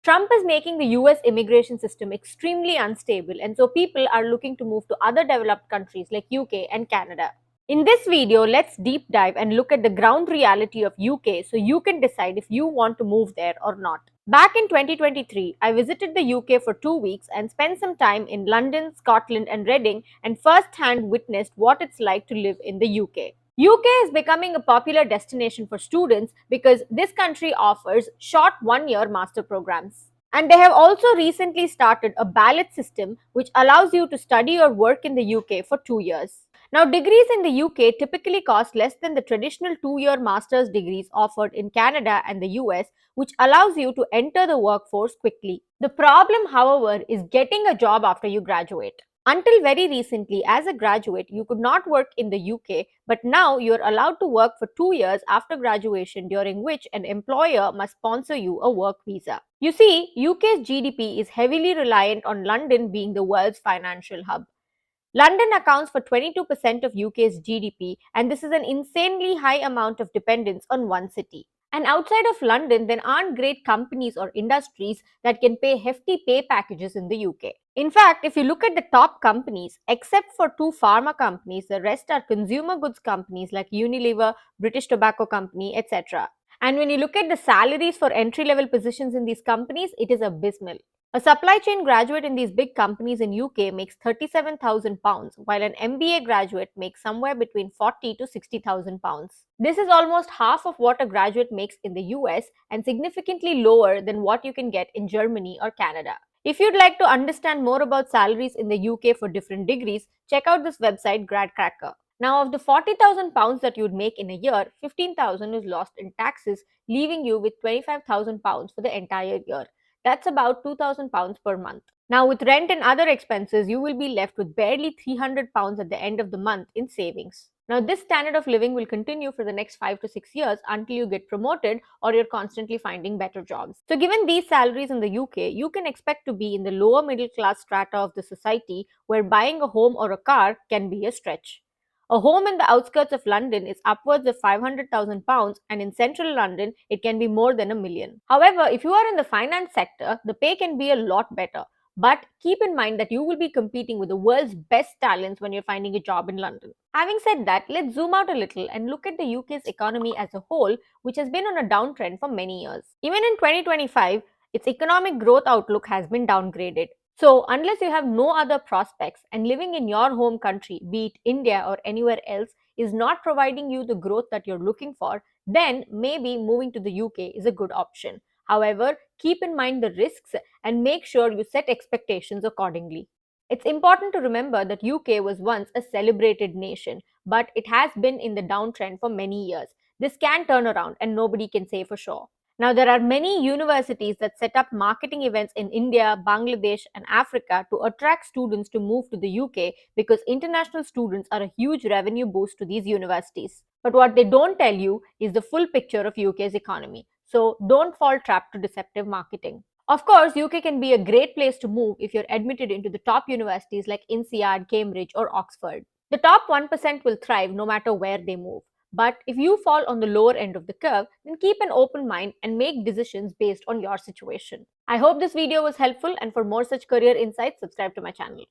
Trump is making the US immigration system extremely unstable, and so people are looking to move to other developed countries like UK and Canada. In this video, let's deep dive and look at the ground reality of UK so you can decide if you want to move there or not. Back in 2023, I visited the UK for 2 weeks and spent some time in London, Scotland, and Reading and first hand witnessed what it's like to live in the UK. UK is becoming a popular destination for students because this country offers short 1 year master programs. And they have also recently started a ballot system which allows you to study or work in the UK for 2 years. Now, degrees in the UK typically cost less than the traditional 2 year master's degrees offered in Canada and the US, which allows you to enter the workforce quickly. The problem, however, is getting a job after you graduate. Until very recently, as a graduate, you could not work in the UK, but now you're allowed to work for 2 years after graduation, during which an employer must sponsor you a work visa. You see, UK's GDP is heavily reliant on London being the world's financial hub. London accounts for 22% of UK's GDP, and this is an insanely high amount of dependence on one city. And outside of London, there aren't great companies or industries that can pay hefty pay packages in the UK. In fact, if you look at the top companies, except for two pharma companies, the rest are consumer goods companies like Unilever, British Tobacco Company, etc. And when you look at the salaries for entry level positions in these companies, it is abysmal. A supply chain graduate in these big companies in UK makes £37,000, while an MBA graduate makes somewhere between 40 to £60,000. This is almost half of what a graduate makes in the US and significantly lower than what you can get in Germany or Canada. If you'd like to understand more about salaries in the UK for different degrees, check out this website GradCracker. Now, of the £40,000 that you'd make in a year, 15,000 is lost in taxes, leaving you with £25,000 for the entire year. That's about £2,000 per month. Now, with rent and other expenses, you will be left with barely £300 at the end of the month in savings. Now, this standard of living will continue for the next 5 to 6 years until you get promoted or you're constantly finding better jobs. So, given these salaries in the UK, you can expect to be in the lower middle class strata of the society where buying a home or a car can be a stretch. A home in the outskirts of London is upwards of £500,000, and in central London, it can be more than £1 million. However, if you are in the finance sector, the pay can be a lot better. But keep in mind that you will be competing with the world's best talents when you're finding a job in London. Having said that, let's zoom out a little and look at the UK's economy as a whole, which has been on a downtrend for many years. Even in 2025, its economic growth outlook has been downgraded. So, unless you have no other prospects and living in your home country, be it India or anywhere else, is not providing you the growth that you're looking for, then maybe moving to the UK is a good option. However, keep in mind the risks and make sure you set expectations accordingly. It's important to remember that UK was once a celebrated nation, but it has been in the downtrend for many years. This can turn around and nobody can say for sure. Now, there are many universities that set up marketing events in India, Bangladesh, and Africa to attract students to move to the UK because international students are a huge revenue boost to these universities. But what they don't tell you is the full picture of UK's economy. So, don't fall trap to deceptive marketing. Of course, UK can be a great place to move if you're admitted into the top universities like INSEAD, Cambridge, or Oxford. The top 1% will thrive no matter where they move. But if you fall on the lower end of the curve, then keep an open mind and make decisions based on your situation. I hope this video was helpful, and for more such career insights, subscribe to my channel.